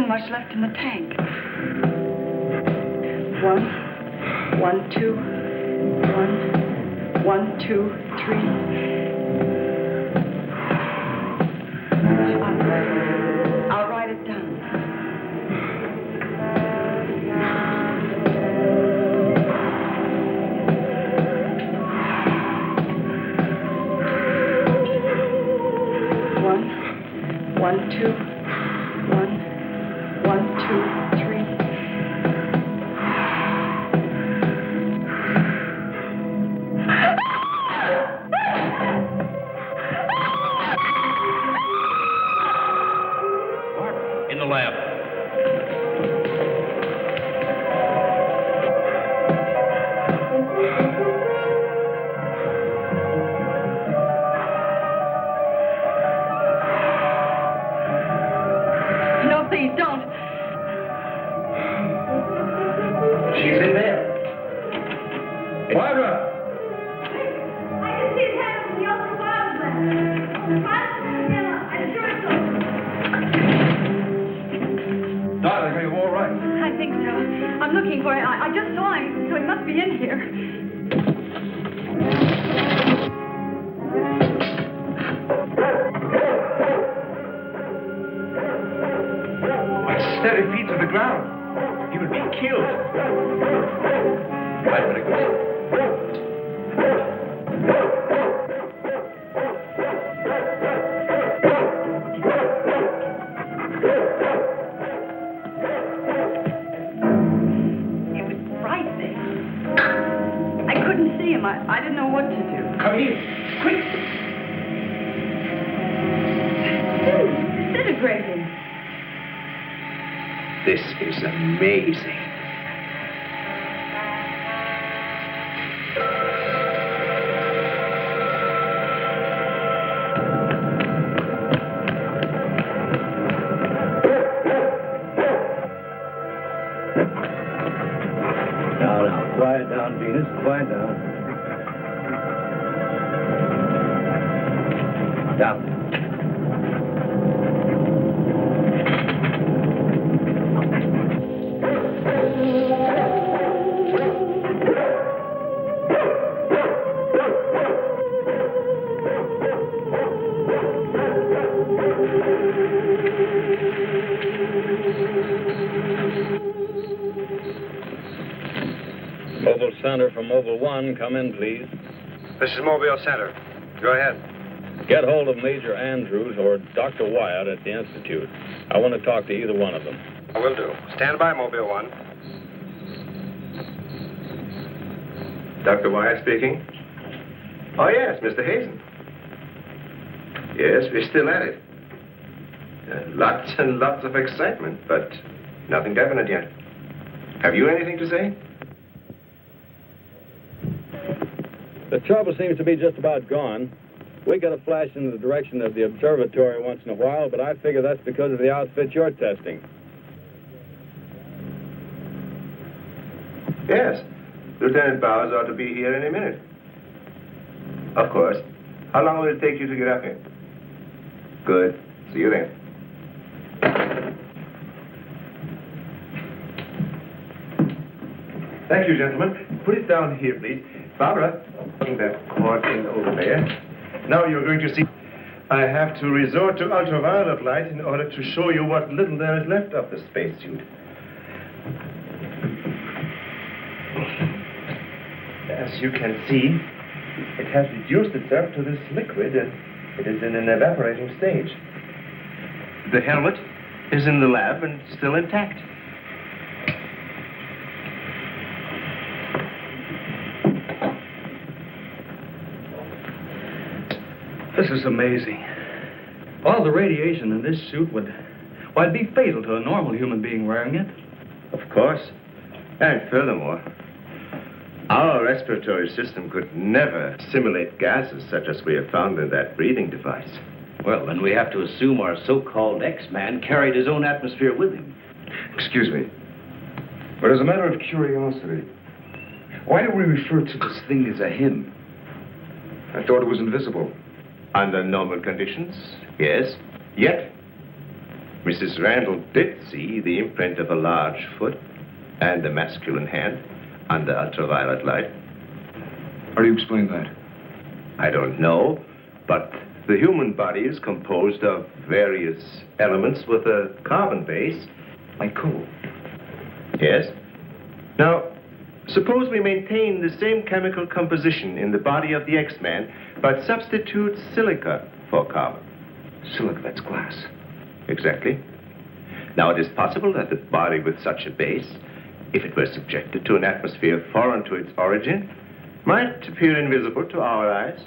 Much left in the tank. 1, 2, 1, 1, 2, 3. I'll write it down. One, 2. 1, 2, 3. In the lab. No, please don't. She's in there. Barbara! I can see his head from the open bottom left. I'm sure it's over. Darling, are you all right? I think so. I'm looking for him. I just saw him, so he must be in here. Steady feet to the ground. He would be killed. I'd better go. It was frightening. I couldn't see him. I didn't know what to do. Come here. Quick. Disintegrating. This is amazing. Now, quiet down, Venus. Quiet down. Down. Mobile Center from Mobile 1, come in, please. This is Mobile Center. Go ahead. Get hold of Major Andrews or Dr. Wyatt at the Institute. I want to talk to either one of them. I will do. Stand by, Mobile 1. Dr. Wyatt speaking. Oh, yes, Mr. Hazen. Yes, we're still at it. Lots and lots of excitement, but nothing definite yet. Have you anything to say? The trouble seems to be just about gone. We get a flash in the direction of the observatory once in a while, but I figure that's because of the outfit you're testing. Yes. Lieutenant Bowers ought to be here any minute. Of course. How long will it take you to get up here? Good. See you then. Thank you, gentlemen. Put it down here, please. Barbara, putting that cord in over there. Now you're going to see... I have to resort to ultraviolet light in order to show you what little there is left of the spacesuit. As you can see, it has reduced itself to this liquid and it is in an evaporating stage. The helmet is in the lab and still intact. This is amazing. All the radiation in this suit would, well, it'd be fatal to a normal human being wearing it. Of course. And furthermore, our respiratory system could never assimilate gases such as we have found in that breathing device. Well, then we have to assume our so-called X-Man carried his own atmosphere with him. Excuse me, but as a matter of curiosity, why do we refer to this thing as a him? I thought it was invisible. Under normal conditions, yes. Yet, Mrs. Randall did see the imprint of a large foot and a masculine hand under ultraviolet light. How do you explain that? I don't know, but the human body is composed of various elements with a carbon base. Like coal? Yes. Now, suppose we maintain the same chemical composition in the body of the X-Man, but substitute silica for carbon. Silica, that's glass. Exactly. Now, it is possible that the body with such a base, if it were subjected to an atmosphere foreign to its origin, might appear invisible to our eyes.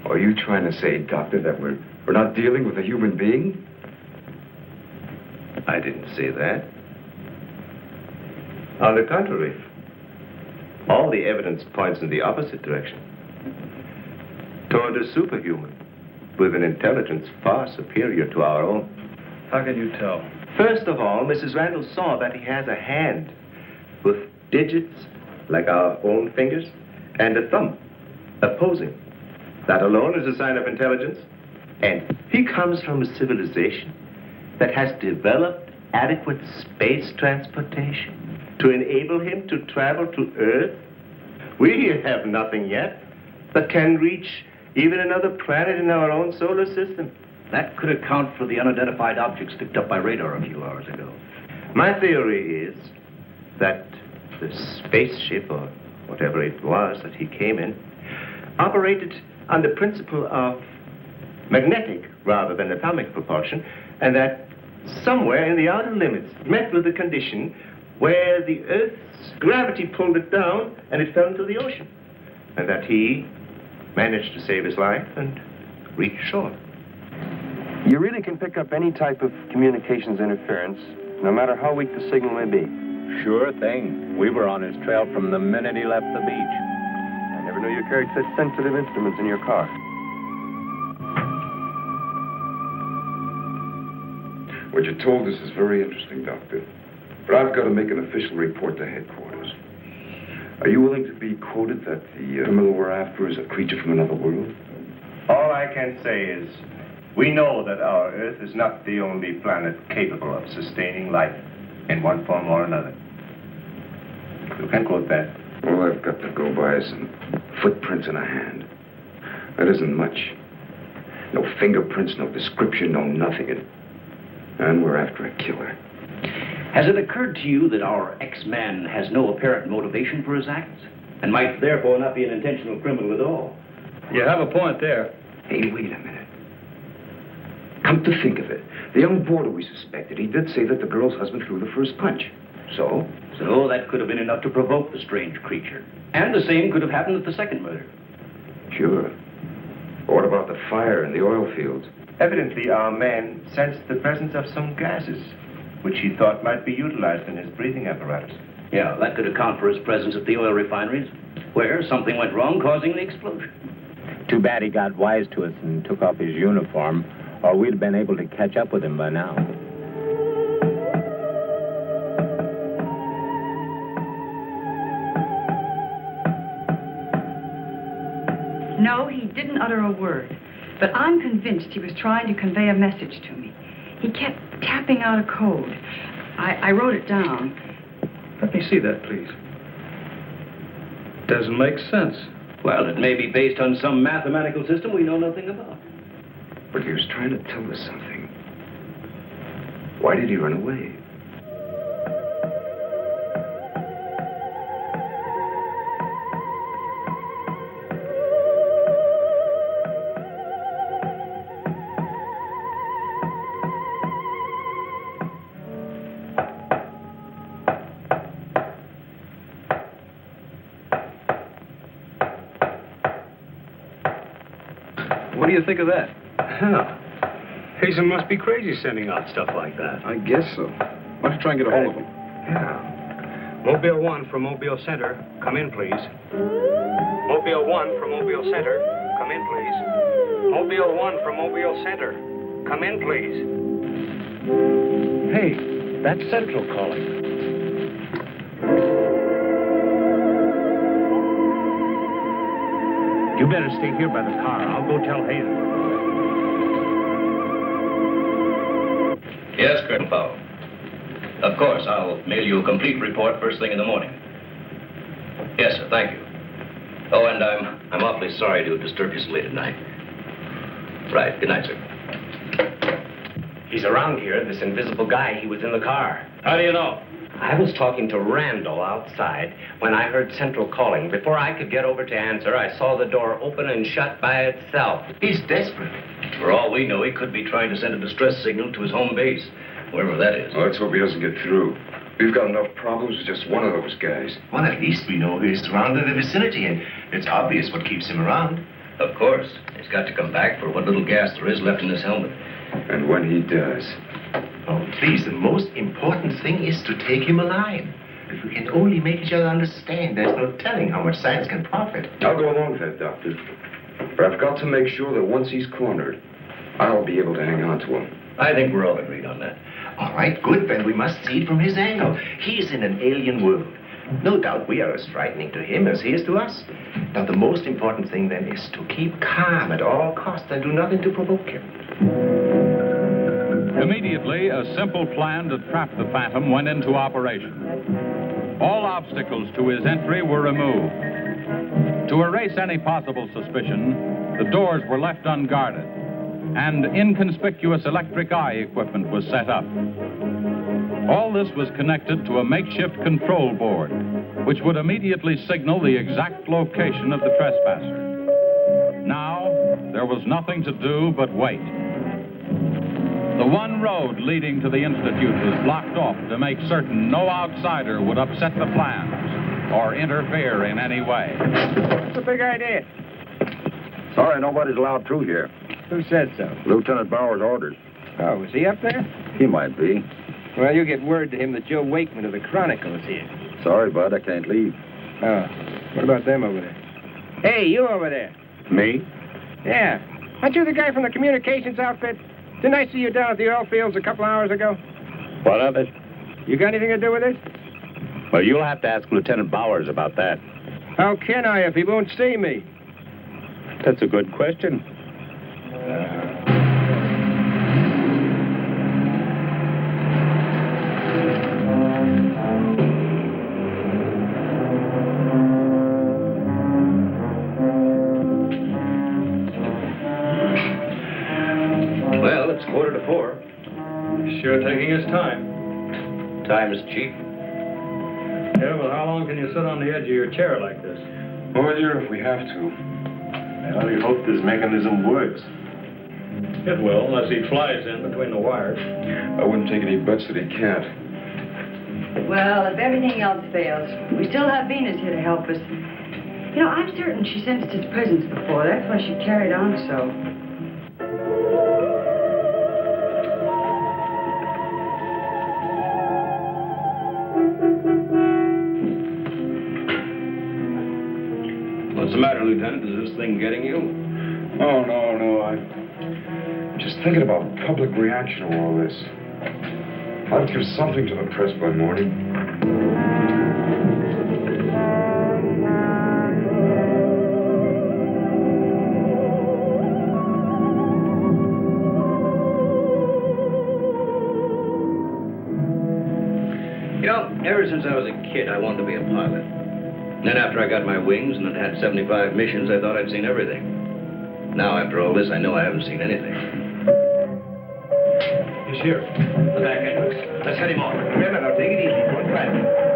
Are you trying to say, Doctor, that we're not dealing with a human being? I didn't say that. On the contrary, all the evidence points in the opposite direction. Toward a superhuman with an intelligence far superior to our own. How can you tell? First of all, Mrs. Randall saw that he has a hand with digits like our own fingers and a thumb opposing. That alone is a sign of intelligence. And he comes from a civilization that has developed adequate space transportation to enable him to travel to Earth. We have nothing yet that can reach even another planet in our own solar system. That could account for the unidentified objects picked up by radar a few hours ago. My theory is that the spaceship, or whatever it was that he came in, operated on the principle of magnetic rather than atomic propulsion, and that somewhere in the outer limits met with the condition where the Earth's gravity pulled it down and it fell into the ocean, and that he managed to save his life and reach shore. You really can pick up any type of communications interference, no matter how weak the signal may be. Sure thing. We were on his trail from the minute he left the beach. I never knew you carried such sensitive instruments in your car. What you told us is very interesting, Doctor. But I've got to make an official report to headquarters. Are you willing to be quoted that the criminal we're after is a creature from another world? All I can say is, we know that our Earth is not the only planet capable of sustaining life in one form or another. You can quote that. All I've got to go by is some footprints in a hand. That isn't much. No fingerprints, no description, no nothing. And we're after a killer. Has it occurred to you that our X-Man has no apparent motivation for his acts, and might therefore not be an intentional criminal at all? You have a point there. Hey, wait a minute. Come to think of it, the young boarder we suspected, he did say that the girl's husband threw the first punch. So? So that could have been enough to provoke the strange creature. And the same could have happened at the second murder. Sure. But what about the fire in the oil fields? Evidently, our man sensed the presence of some gases, which he thought might be utilized in his breathing apparatus. Yeah, that could account for his presence at the oil refineries, where something went wrong, causing the explosion. Too bad he got wise to us and took off his uniform, or we'd have been able to catch up with him by now. No, he didn't utter a word. But I'm convinced he was trying to convey a message to me. He kept tapping out a code. I wrote it down. Let me see that, please. Doesn't make sense. Well, it may be based on some mathematical system we know nothing about. But he was trying to tell us something. Why did he run away? What do you think of that? Hell, Hazen must be crazy sending out stuff like that. I guess so. Why don't you try and get a hold of him? Yeah. Mobile 1 from Mobile Center. Come in, please. Mobile 1 from Mobile Center. Come in, please. Mobile 1 from Mobile Center. Come in, please. Hey, that's Central calling. You better stay here by the car. I'll go tell Hazen. Yes, Colonel Powell. Of course, I'll mail you a complete report first thing in the morning. Yes, sir, thank you. Oh, and I'm awfully sorry to disturb you so late at night. Right, good night, sir. He's around here, this invisible guy. He was in the car. How do you know? I was talking to Randall outside when I heard Central calling. Before I could get over to answer, I saw the door open and shut by itself. He's desperate. For all we know, he could be trying to send a distress signal to his home base, wherever that is. Well, let's hope he doesn't get through. We've got enough problems with just one of those guys. Well, at least we know he's around in the vicinity, and it's obvious what keeps him around. Of course. He's got to come back for what little gas there is left in his helmet. And when he does... Oh, please, the most important thing is to take him alive. If we can only make each other understand, there's no telling how much science can profit. I'll go along with that, Doctor. But I've got to make sure that once he's cornered, I'll be able to hang on to him. I think we're all agreed on that. All right, good, then we must see it from his angle. He's in an alien world. No doubt we are as frightening to him as he is to us. Now, the most important thing, then, is to keep calm at all costs and do nothing to provoke him. Immediately, a simple plan to trap the Phantom went into operation. All obstacles to his entry were removed. To erase any possible suspicion, the doors were left unguarded, and inconspicuous electric eye equipment was set up. All this was connected to a makeshift control board, which would immediately signal the exact location of the trespasser. Now, there was nothing to do but wait. The one road leading to the Institute was blocked off to make certain no outsider would upset the plans or interfere in any way. What's the big idea? Sorry, nobody's allowed through here. Who said so? Lieutenant Bauer's orders. Oh, is he up there? He might be. Well, you get word to him that Joe Wakeman of the Chronicle is here. Sorry, bud, I can't leave. Oh, what about them over there? Hey, you over there. Me? Yeah. Aren't you the guy from the communications outfit? Didn't I see you down at the oil fields a couple hours ago? What of it? You got anything to do with it? Well, you'll have to ask Lieutenant Bowers about that. How can I if he won't see me? That's a good question. Well, it's 3:45. Sure taking his time. Time is cheap. Yeah, well, how long can you sit on the edge of your chair like this? All year if we have to. I only hope this mechanism works. It will, unless he flies in between the wires. I wouldn't take any bets that he can't. Well, if everything else fails, we still have Venus here to help us. You know, I'm certain she sensed his presence before. That's why she carried on so. What's the matter, Lieutenant? Is this thing getting you? Oh, no. I'm just thinking about public reaction to all this. I'd give something to the press by morning. You know, ever since I was a kid, I wanted to be a pilot. Then after I got my wings and had 75 missions, I thought I'd seen everything. Now, after all this, I know I haven't seen anything. He's here. The back entrance. Let's head him off. Remember, now, take it easy. Don't crash.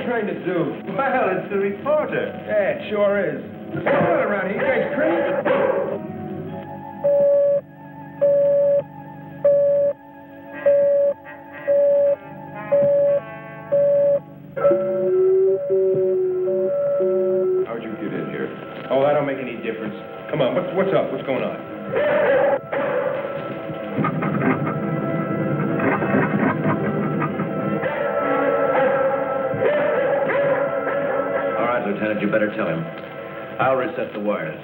trying to do? Well, it's the reporter. Yeah, it sure is. What's going on around here? You guys crazy? How'd you get in here? Oh, that don't make any difference. Come on, what's up? What's going on? Lieutenant, you better tell him. I'll reset the wires.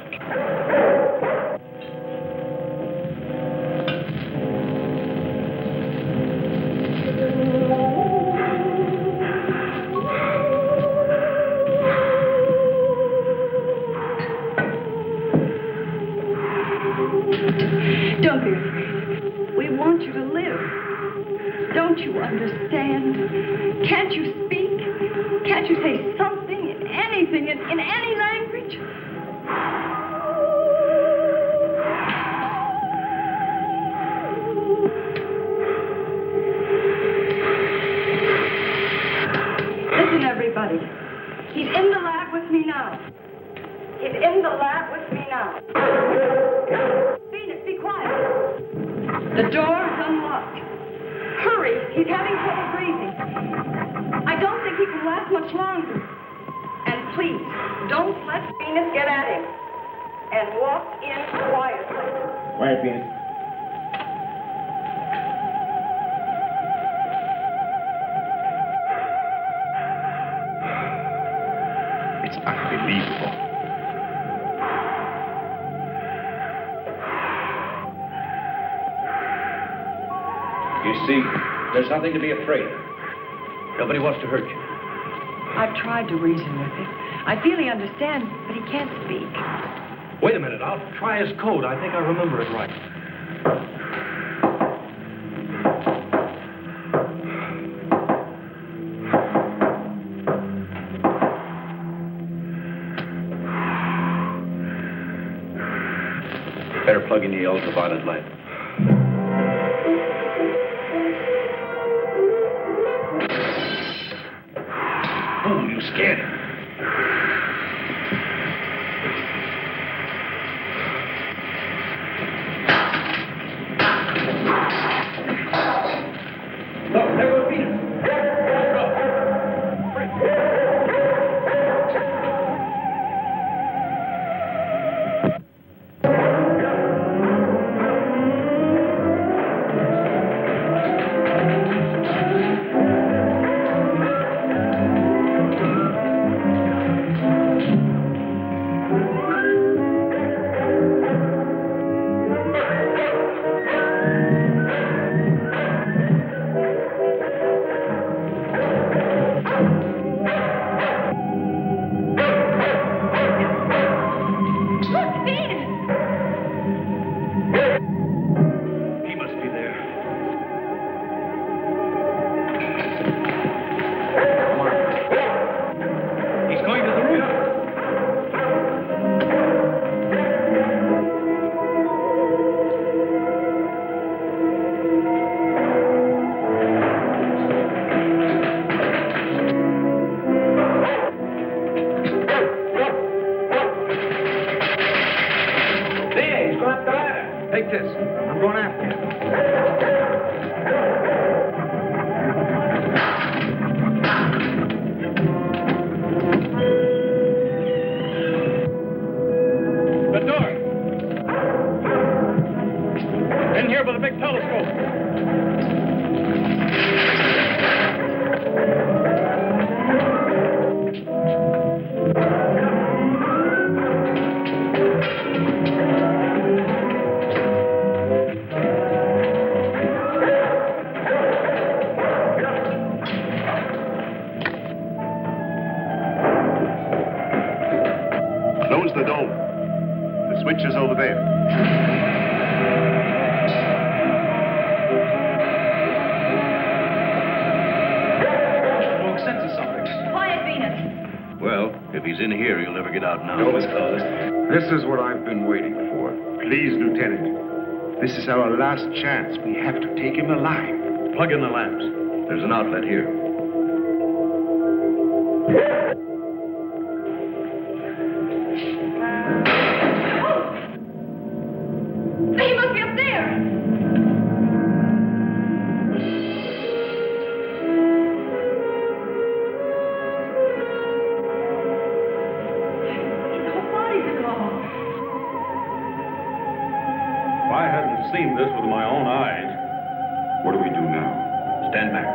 Don't be afraid. We want you to live. Don't you understand? Can't you speak? Can't you say something? Anything in any language? Listen, everybody. He's in the lab with me now. He's in the lab with me now. Venus, be quiet. The door's unlocked. Hurry. He's having trouble breathing. I don't think he can last much longer. And please, don't let Venus get at him. And walk in quietly. Quiet, Venus. It's unbelievable. You see, there's nothing to be afraid of. Nobody wants to hurt you. I've tried to reason with him. I feel he understands, but he can't speak. Wait a minute. I'll try his code. I think I remember it right. Better plug in the ultraviolet light. Oh, you scared him. Look, there goes Venus. Go up the ladder. Take this. I'm going after you. The door. In here with a big telescope. Close the door. The switch is over there. Smoke senses something. Quiet, Venus. Well, if he's in here, he'll never get out now. Door was closed. This is what I've been waiting for. Please, Lieutenant. This is our last chance. We have to take him alive. Plug in the lamps. There's an outlet here. He must be up there. His whole body's gone. If I hadn't seen this with my own eyes. What do we do now? Stand back.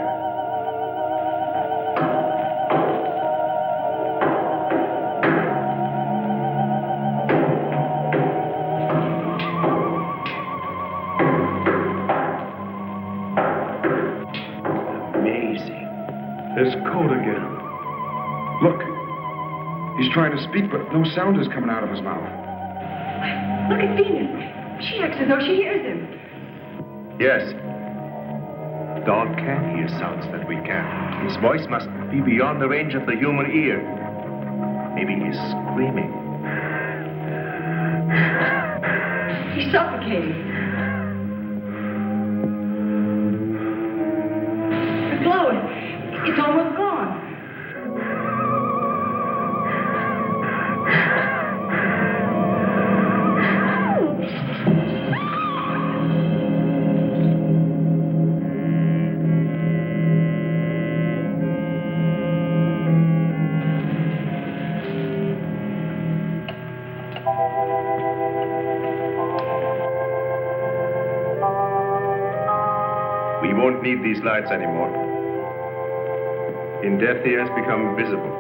Amazing. There's code again. Look. He's trying to speak, but no sound is coming out of his mouth. Look at Venus. She acts as though she hears him. Yes. Dog can hear sounds that we can't. His voice must be beyond the range of the human ear. Maybe he's screaming. He's suffocating. The glow, it's almost gone. We won't need these lights anymore. In death, he has become visible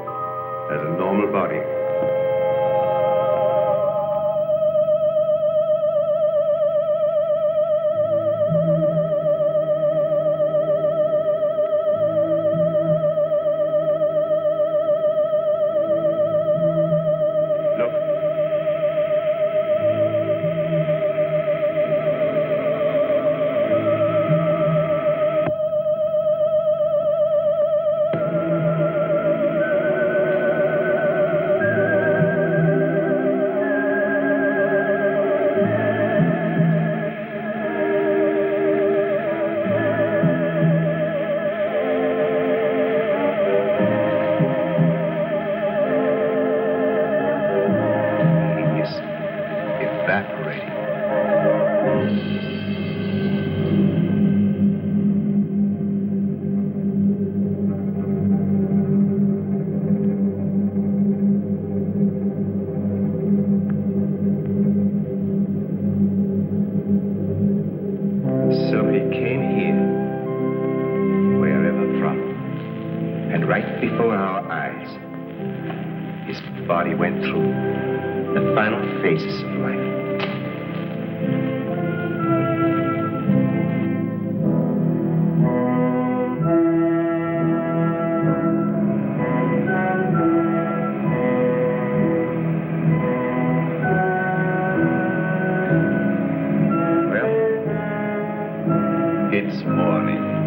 as a normal body. So he came here, wherever from, and right before our eyes, his body went through the final phases of life. It's morning.